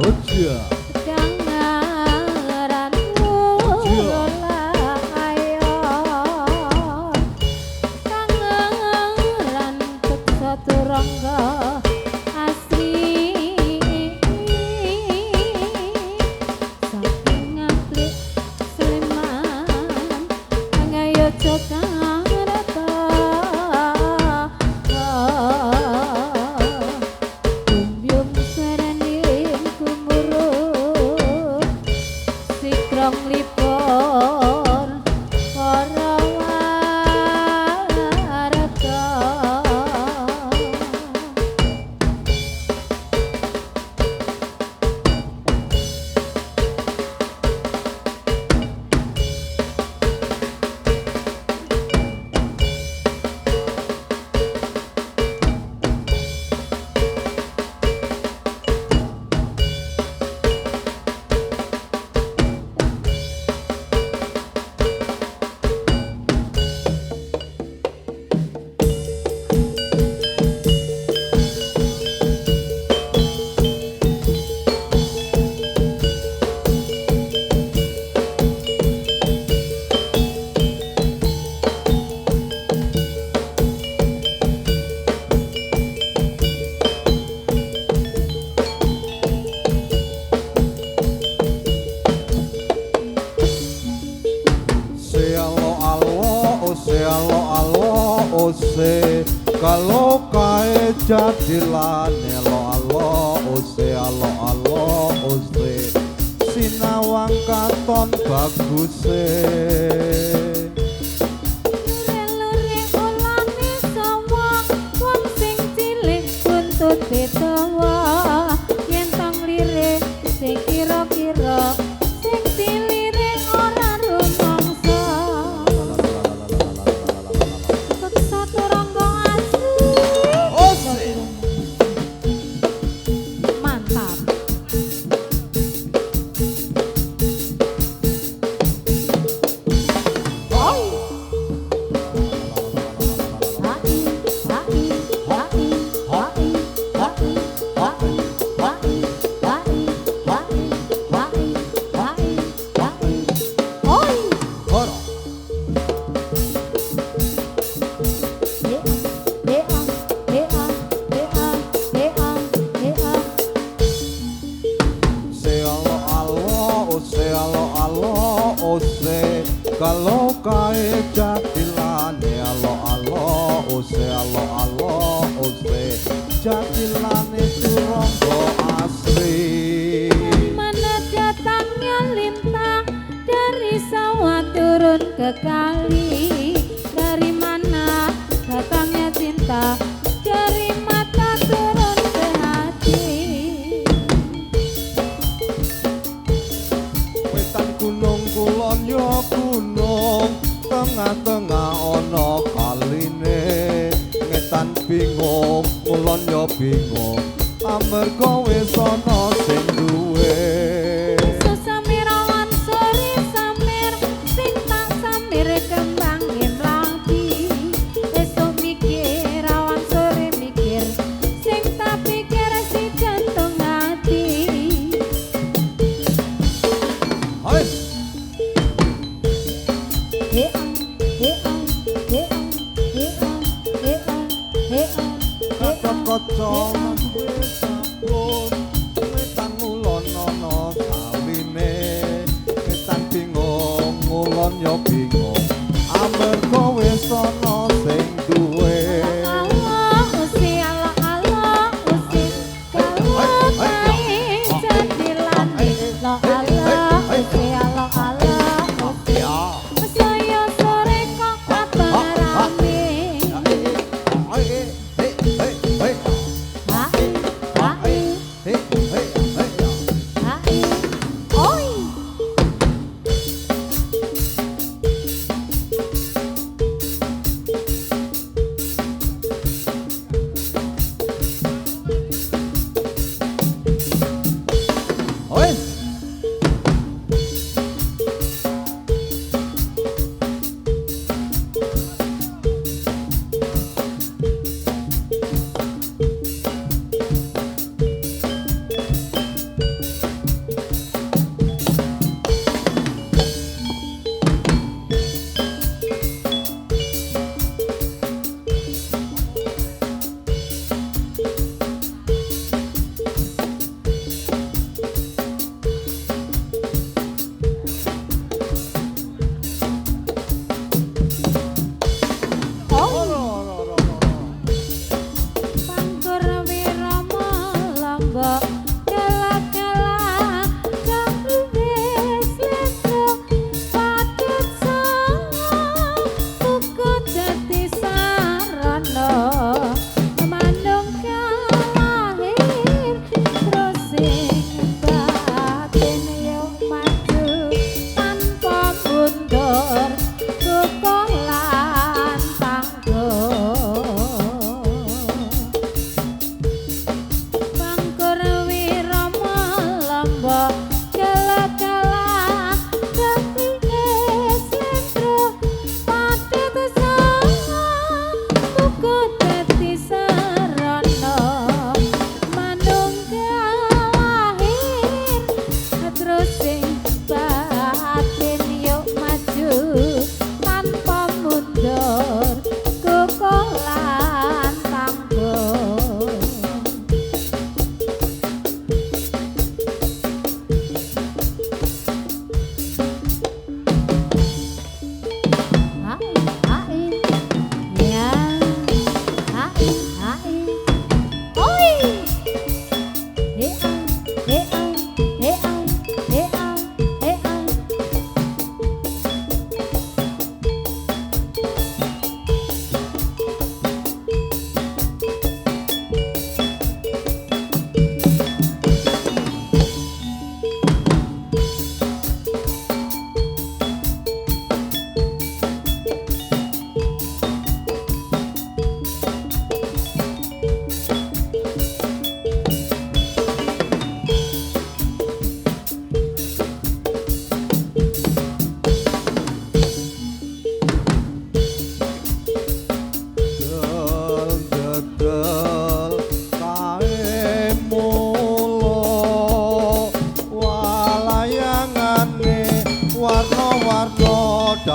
Oja Kangeranmu layo kangeran teksa turangga asli saking ngaplik Sleman ngayo Jakarta Bumbyum saraning kumurut sikrong lipur para warga ose kalau kae jadilane alo ose ose sinawang katon baguse lere olane sawa wong sing cilik buntut betawa yen tang lirik sing kira-kira sing cilire ora rumangsa teksa turangga asli mantap ose kalau kae jadilane alo ose ose jadilane turangga asri mana datangnya lintang dari sawah turun ke kali dari mana datangnya cinta dari mata turun ke hati wetan gunung kulon yo gunung tengah-tengah ana kaline ngetan bingung kulon yo bingung amarga wis ana sing duwe Samir awan sore samir sing tak samir kembang imlati esok mikir awan sore mikir sing tak pikir si jantung hati hai kaca wis sampun wetan ngulon ana saline wetan bingung ngulon yo bingung amarga wis ana sing duwe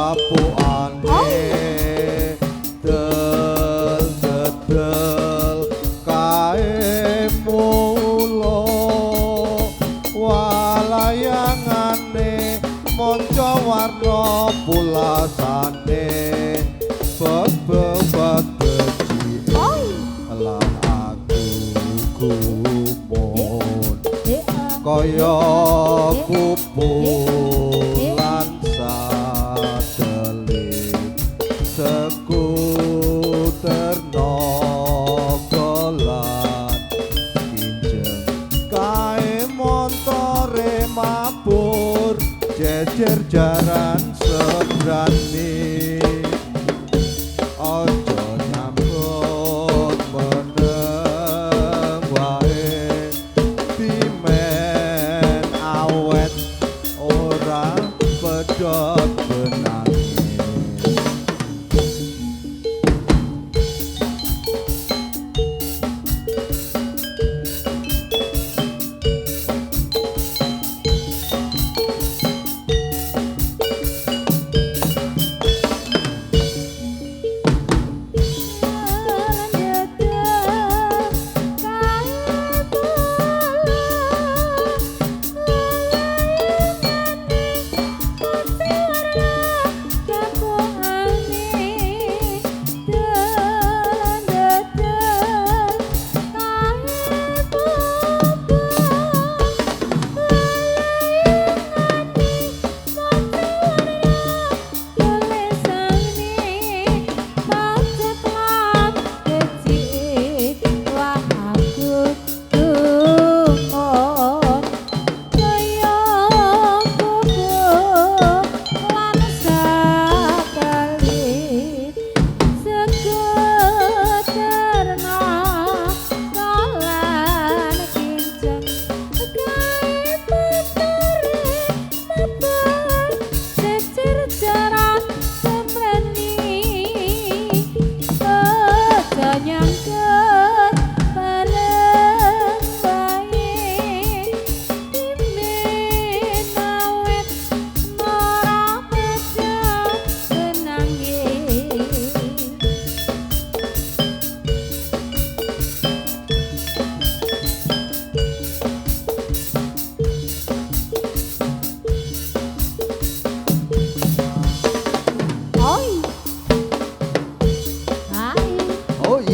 apukane del kae mulo walayangane monco warna pulasane bebebat beci lah aku kumon kaya kupulan satelit sekuter nogolan kinjeng kae montore mabur jejer jaran sebrani ojo nyambut meneng wae pimen awet ora pedot benangin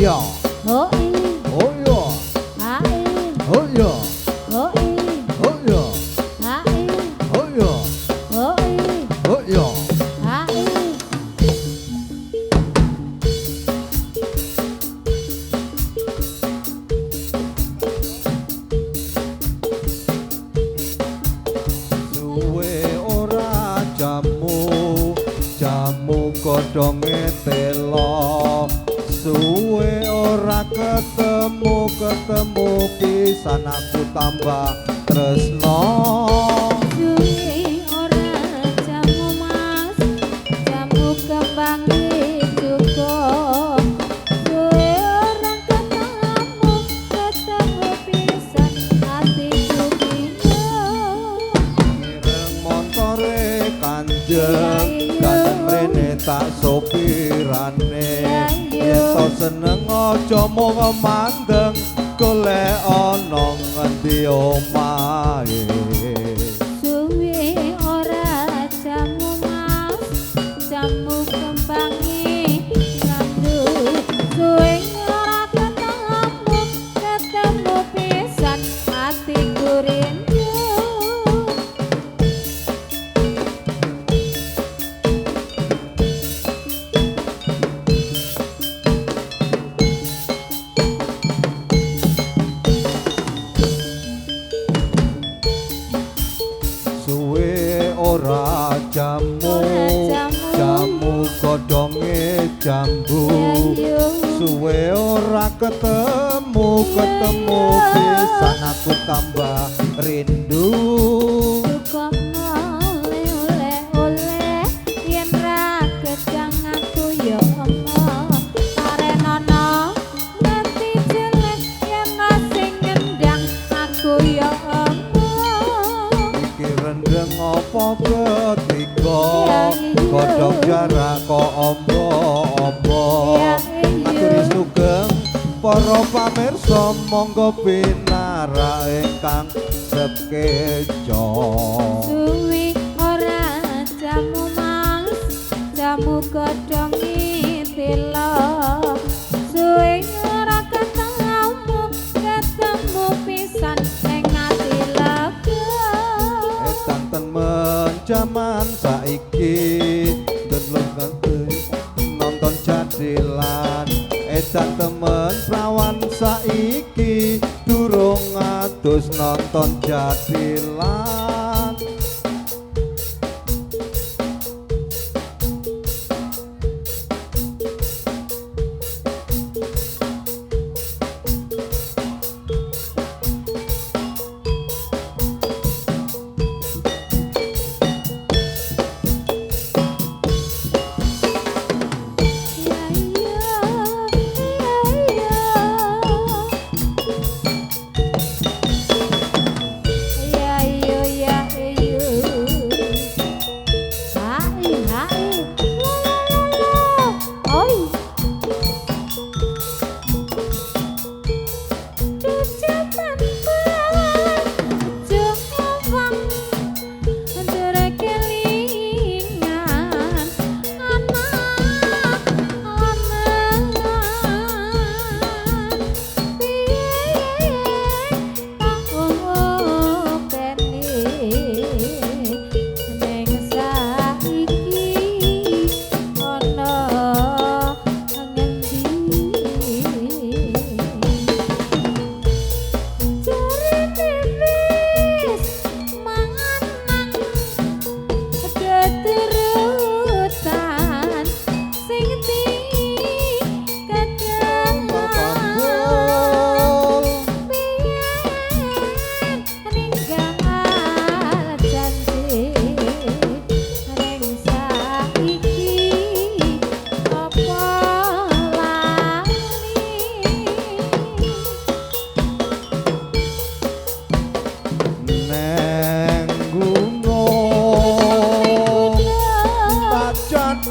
iya oh iya oh iya oh oh iya oh iya oh iya suwe ora jamu godhonge telo suwe ora ketemu pisan aku tambah tresno suwe ora jamu mas jamu kembang juga suwe ora ketemu pisan hatiku bingung mireng montore kanjeng kanjeng mrene tak sopirane yen to seneng aja mung mandeng golek ana ngendi omahe suwe ora jamu mas jamu kembangi randu suwe ora ketemu pisan hatiku rindu ora jamu godhonge jambu suwe ora ketemu pisan aku tambah rindu yen ra gedang aku ya emoh arenono nganti jelek yen sing ngendang aku ya emoh iki rendeng apa ketiga godhong jarak kok ombo-ombo aturi sugeng para pamirsa monggo pinarak ingkang sekejo suwi ora jamu mas jamu godhong itila suwi ora ketemu pisan ning ati lega edan temen jaman saiki delok nonton jadilan edan temen prawan saiki durung adus nonton jadilan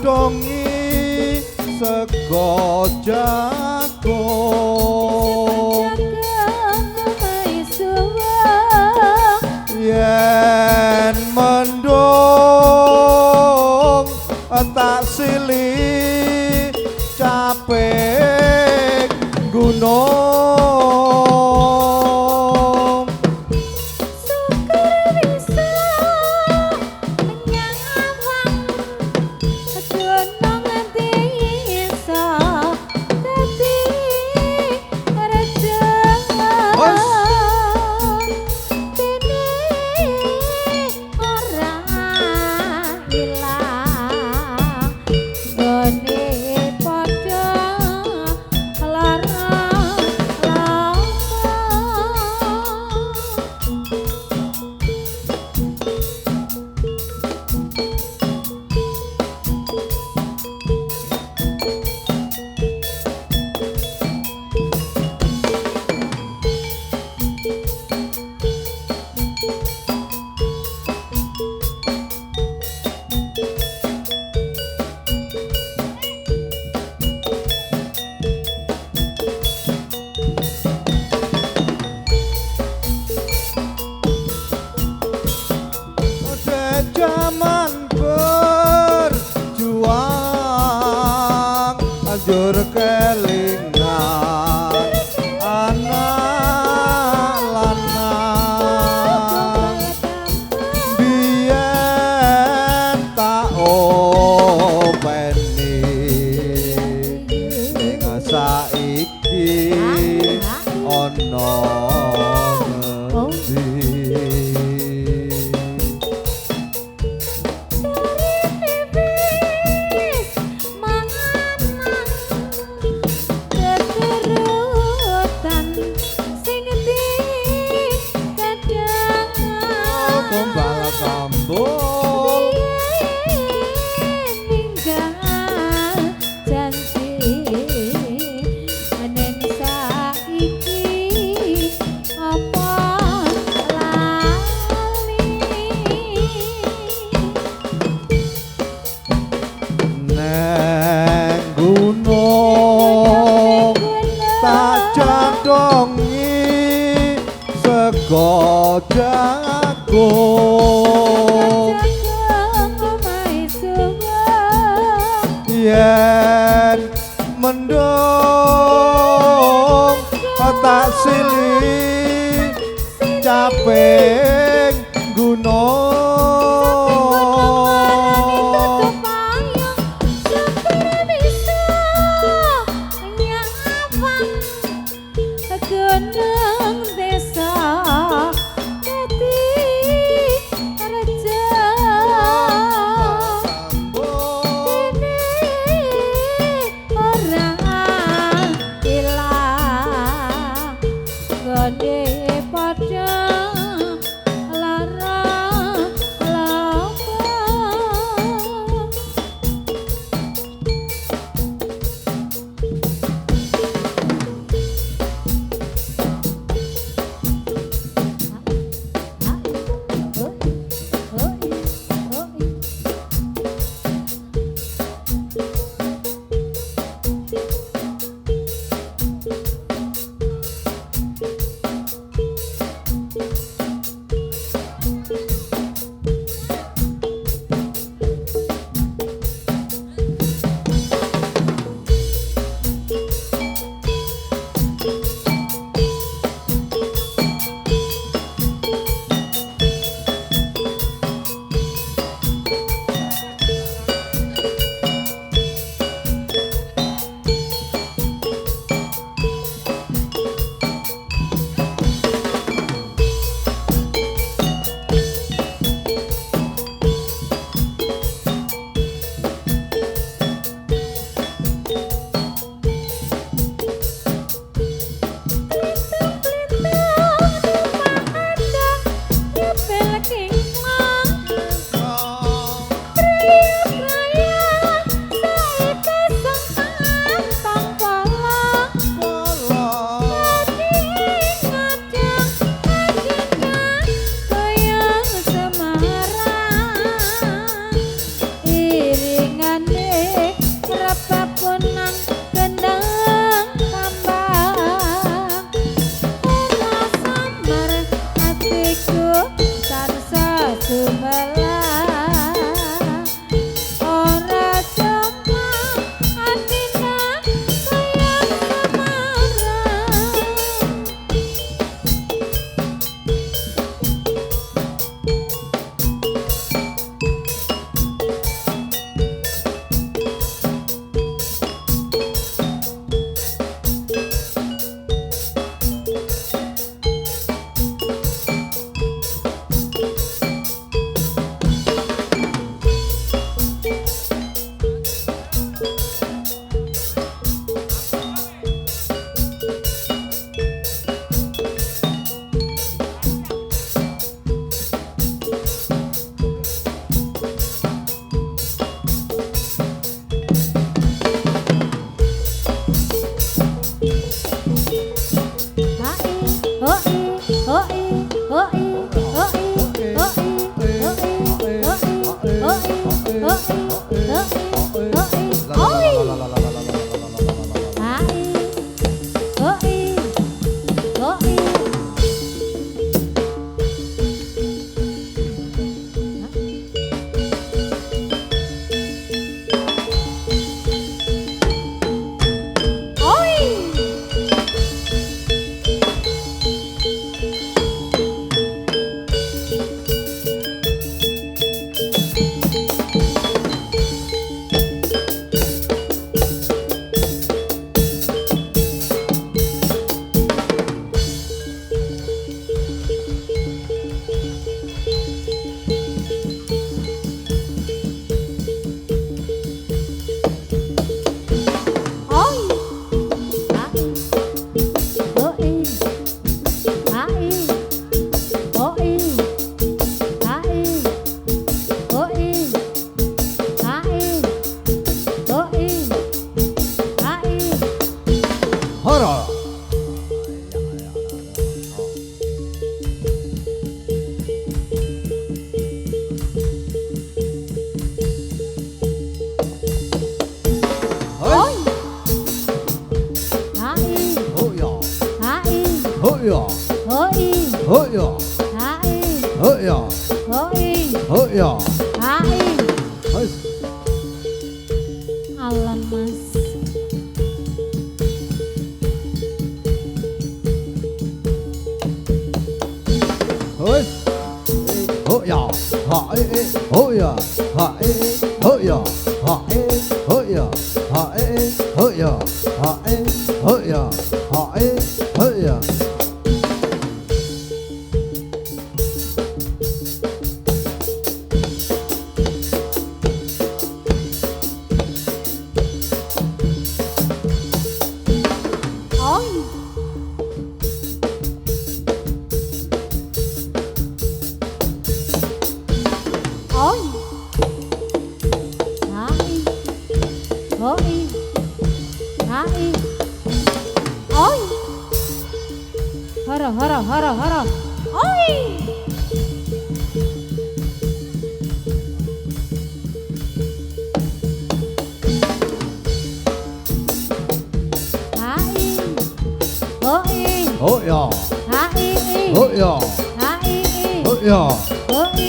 dongi sego jagung yen mendung tak silih capek gunung syukur bisa menyawang gunung desa dadi rejo dene ora ilang gone padha lara zaman berjuang anjur kelingan anak lanang biyen tak openi ning saiki ana agung yen mendung tak silih caping gunung Gunung desa Jati Reja orang hilang gede pada hoi oh ya, hai wis, alam mas wis, oh ya, ha oh ya, ha oh ya, ha oh ya, ha oh ya, ha oh ya, ha oh ya. oi oi hai hoi hai oi hara hara hara hara oi hai hoi Oh ya, hai oh ya, hai oh ya, hoi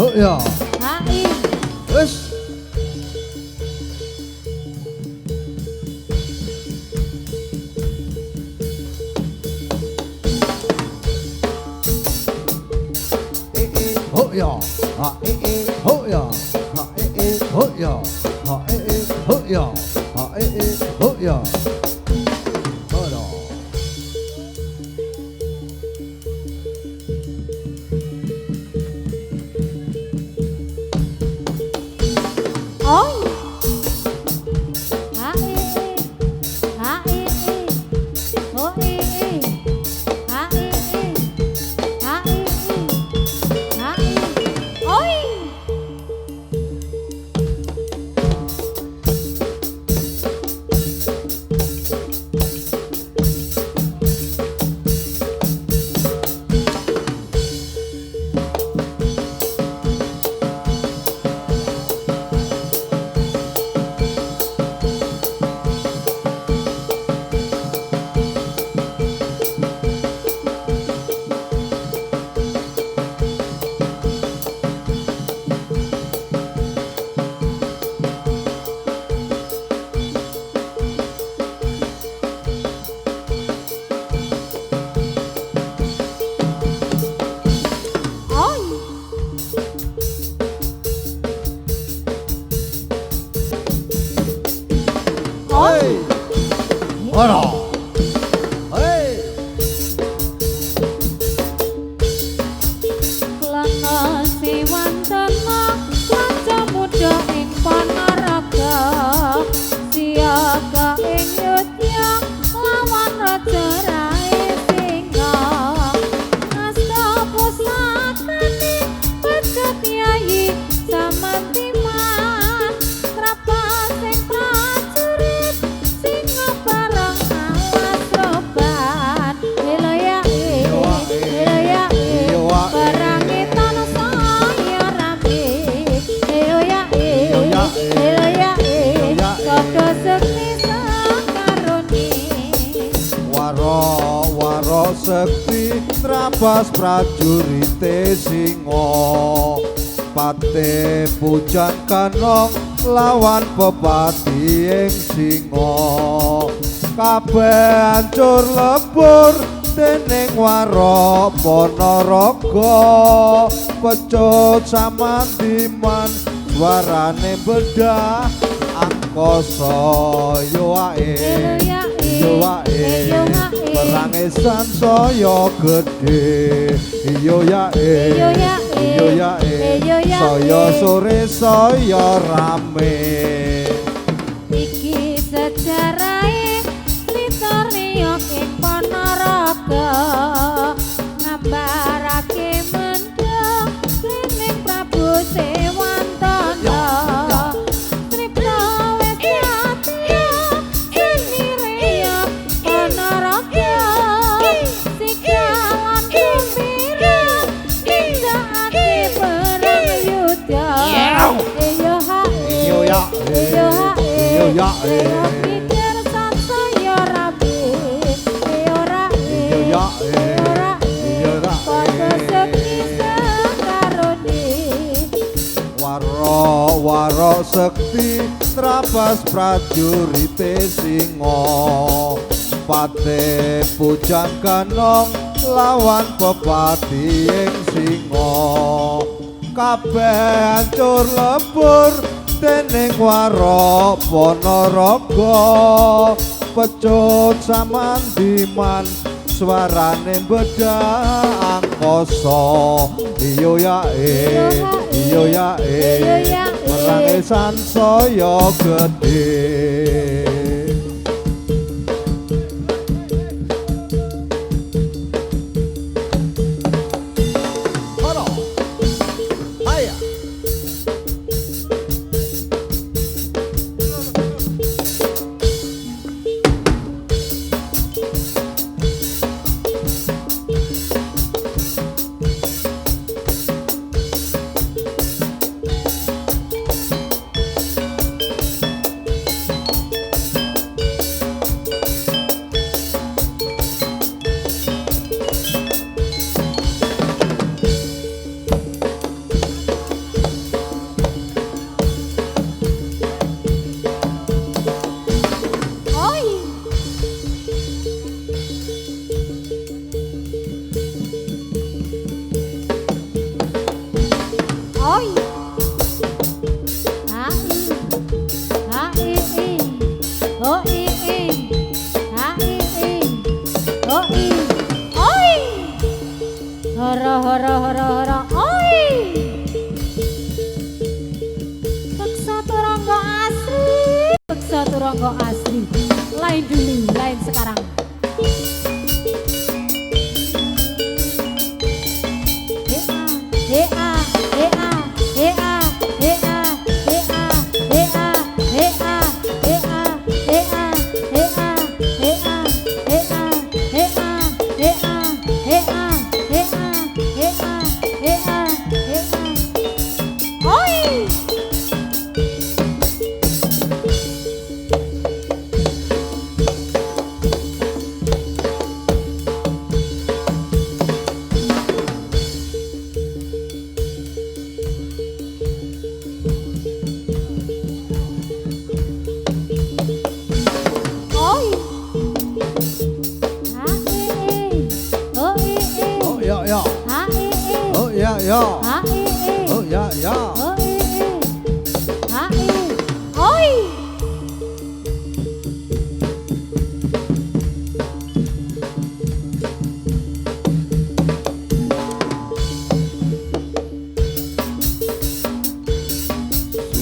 oh ya, hai wis. Oh ya, ha oh ya, ha oh ya, ha oh ya, ha oh ya. Ora. oi hai hai hoi hai hai hai oi oi Oi. Ora. Hei. Langasi wantana lanca muda ing panaraga siaga ing yudya lawan raja rae singa asta pusakane pecut yayi samantiman trapas ing prajurit singa bareng alas roban helo ya helo ya Perangi tanah saya rame Eyo ya Kodo sekti sakaroni Waro sekti trapas prajurite singo pate pujan kanong lawan pepati ing singo kabeh hancur lebur dening waro ponorogo pecut samandiman suarane bedah angkasa yo ae yo ae perange sansaya gedhe yo ae yo ae saya sore saya rame Iki sejarahe Litorniok ing Ponorogo Ngambarake mendung Dening Prabu Sewantana Tripta wis yatya Seni reya Ponorogo Sigalan gembira Indahake perang yudha Eyo hae yo ya yo ya Pikir sansaya rabi Ora yo ya yo ra Kodo sekti sekaroni warok sekti trapas prajurite singo pate pujan ganong lawan pepati ing singo kabeh hancur lebur dening warok Ponorogo pecut samandiman suarane beda angkasa iyo ya merange sansaya gedhe Halo Aya hara oi Beksa turangga asri lain dulu lain sekarang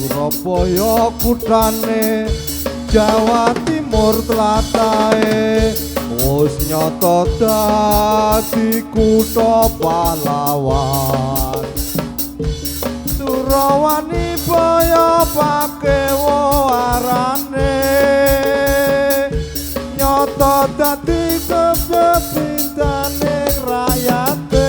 Surabaya kutane Jawa Timur tlatahé wis nyata dadi kutha pahlawan Surawani baya pakewo arane nyata dadi kepepintane rakyate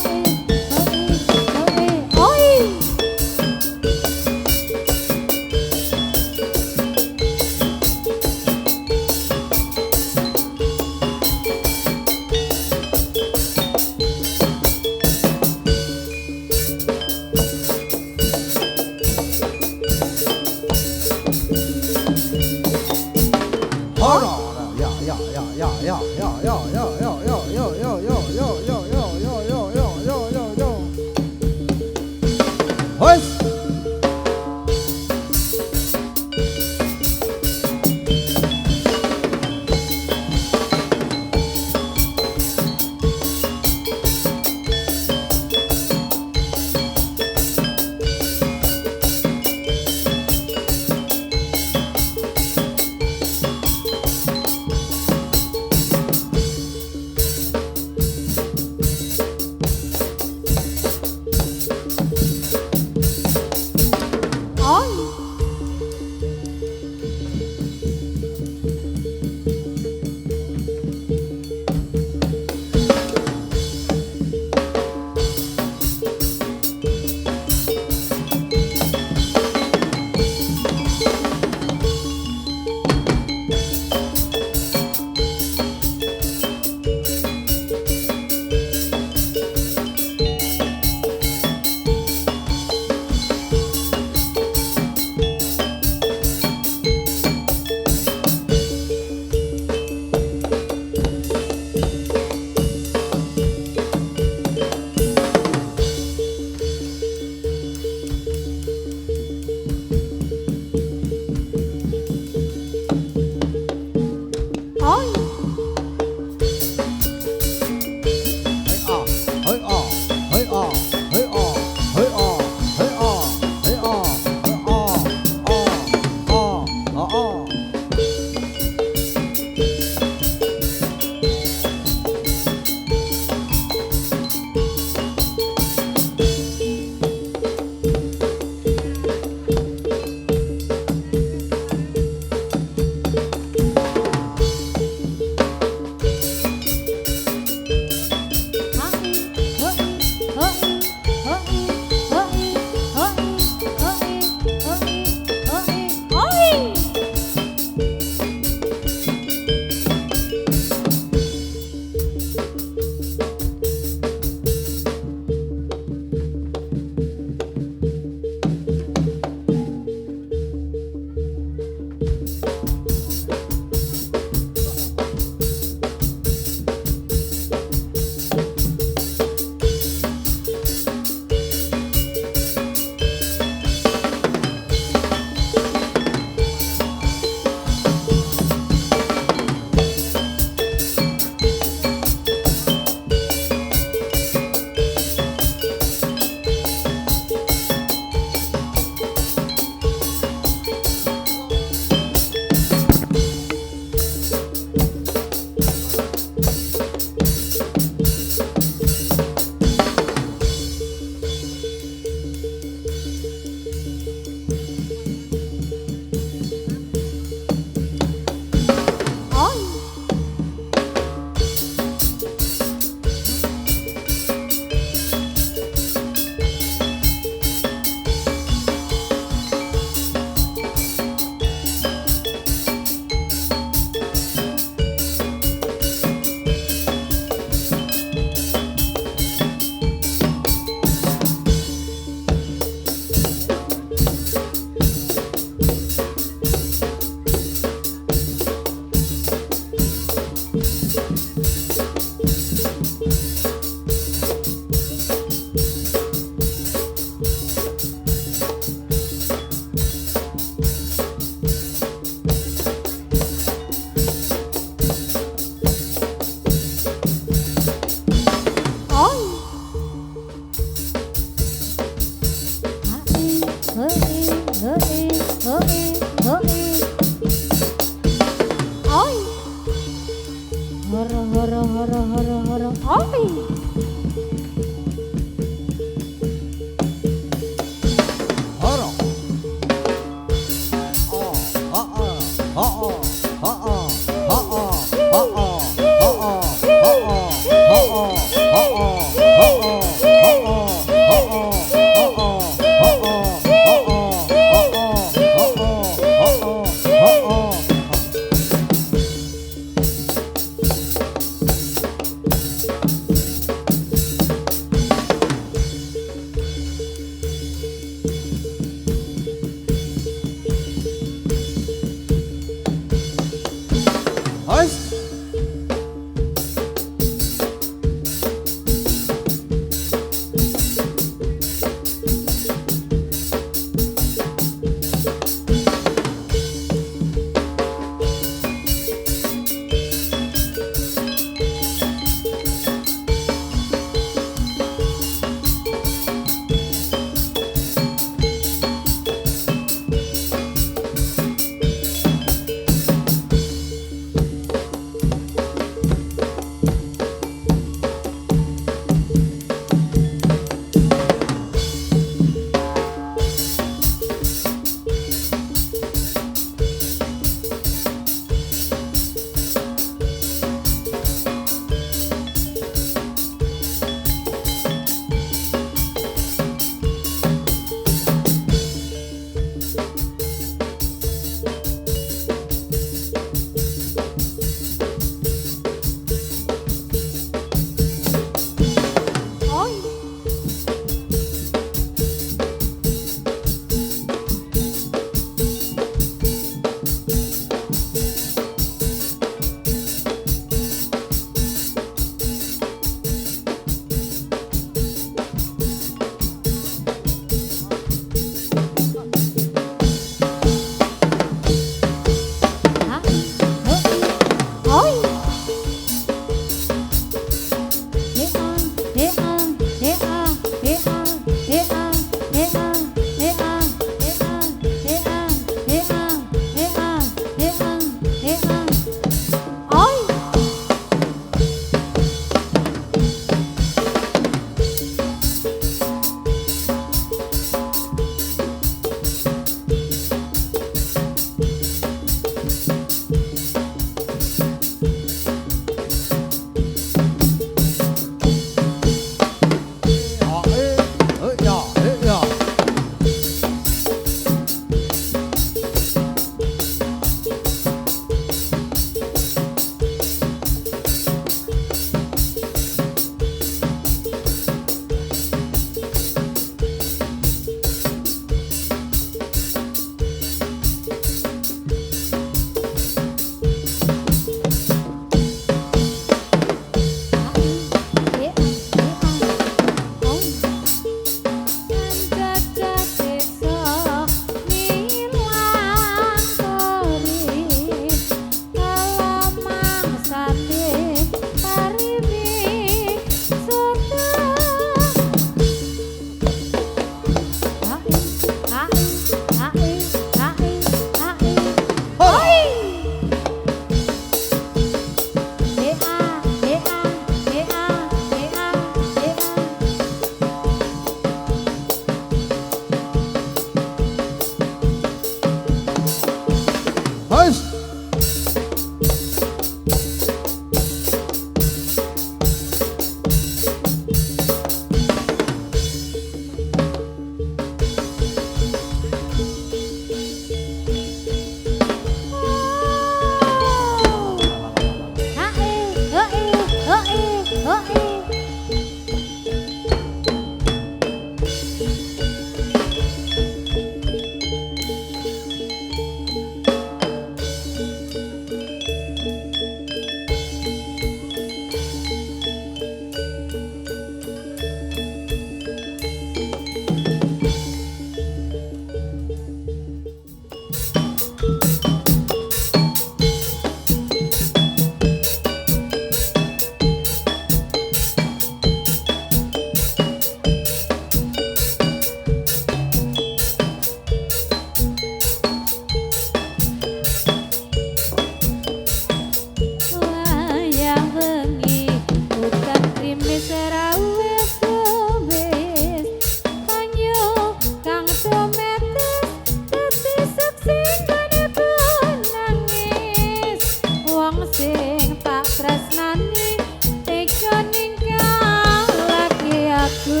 sing tak tresnani tega ninggalake aku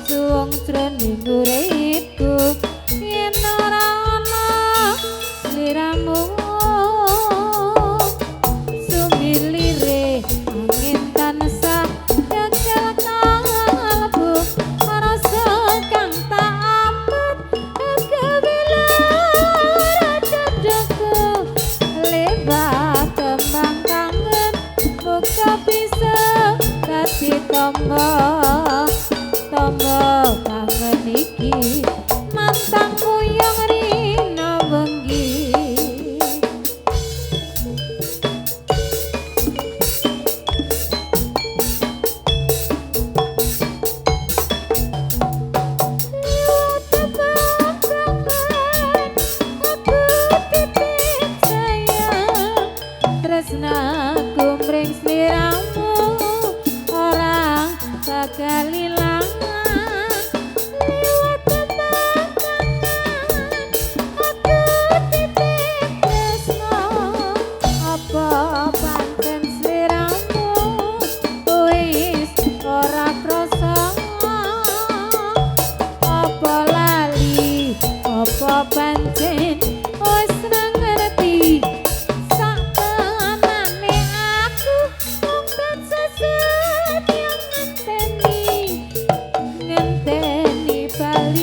suwung jroning uripku yen ora ana sliramu sumilire angin tansah nyekel kalbu rasa kang tak ampet kewilar jadaku lewat kembang kangen muka bisa dadi tombo kangen iki mantangku yang rina wengi tresnaku mring sliramu ora bakal ilang liwat tebakan aku titip tresno apa pancen sliramu wis ora krasa apa lali apa pancen wis ngerti Bang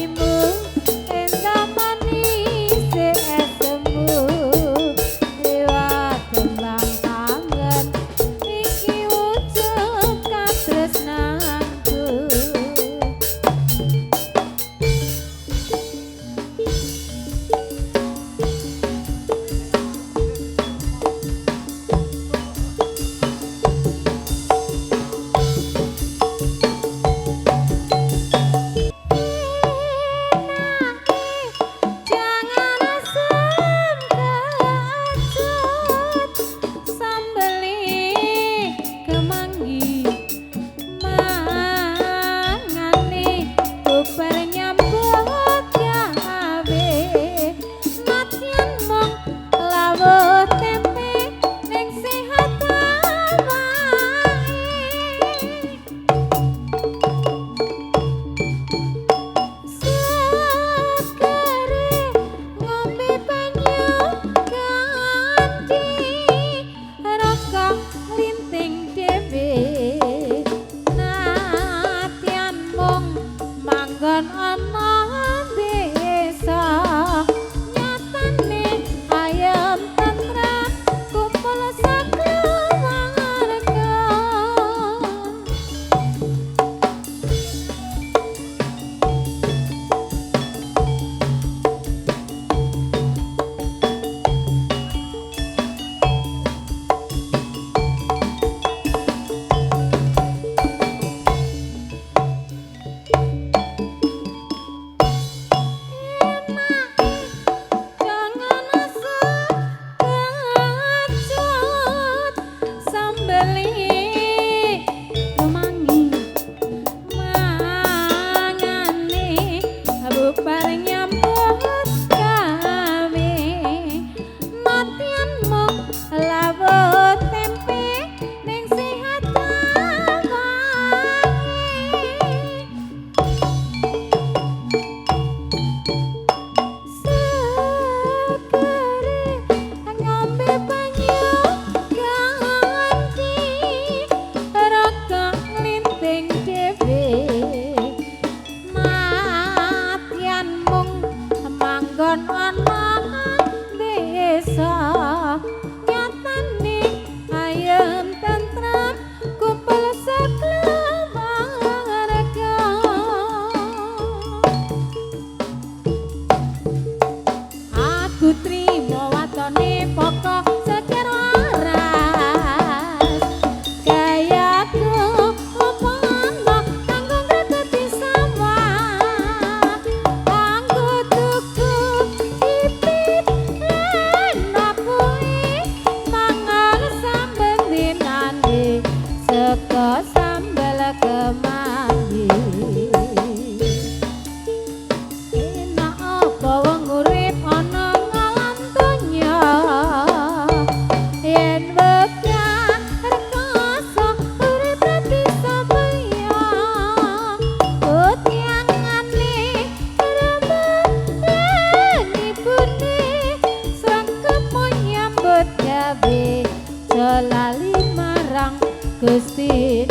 lali marang Gustine.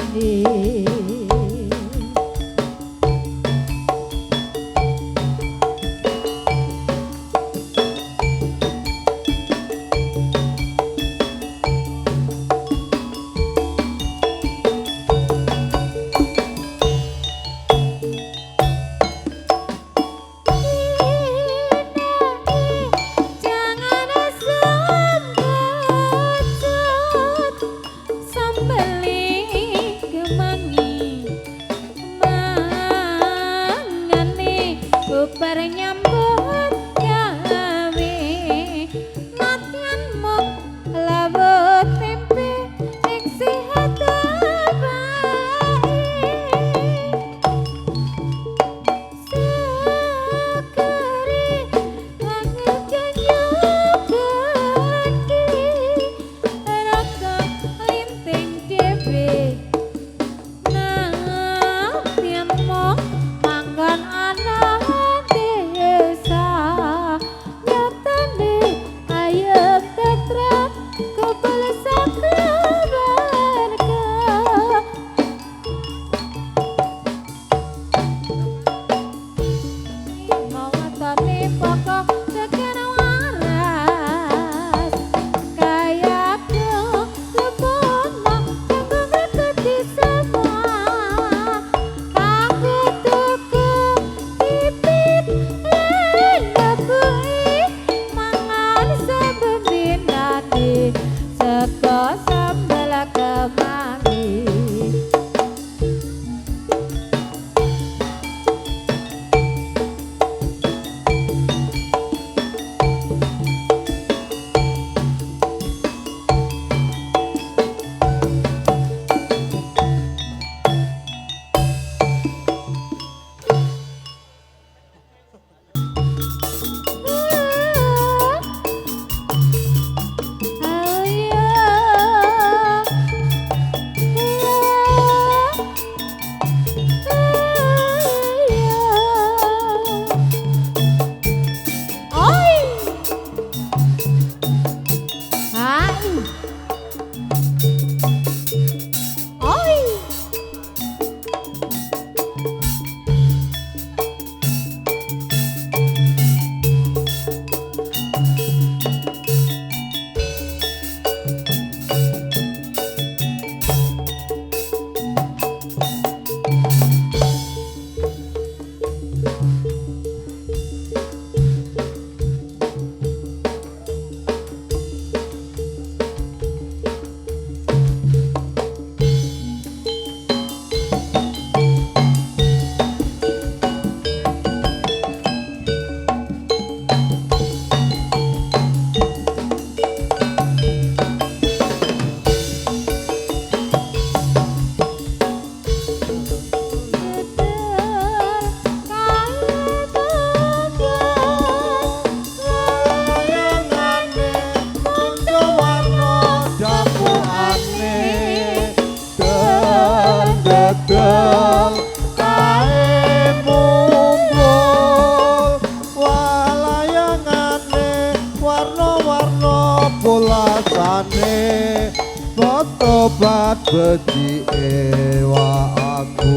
Tobat beci ewa aku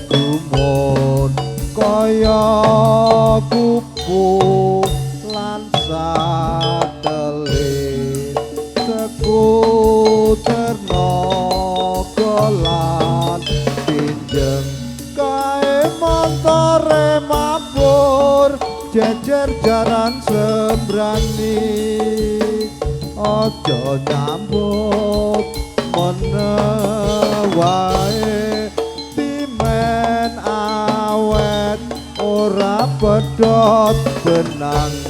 gumun kaya kupu lan satelit sekuterno kolan pinjeng kae montore mabur jejer jaran sembrani ojo nyambut menewae timen awet ora pedhot benange.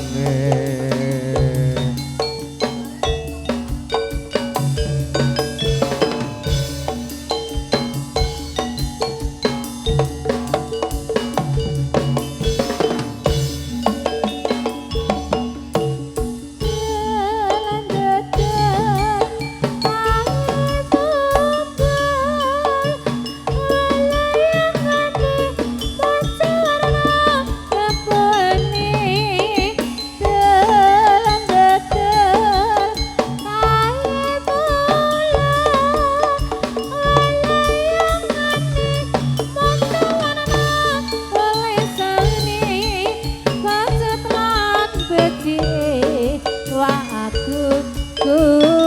Gusti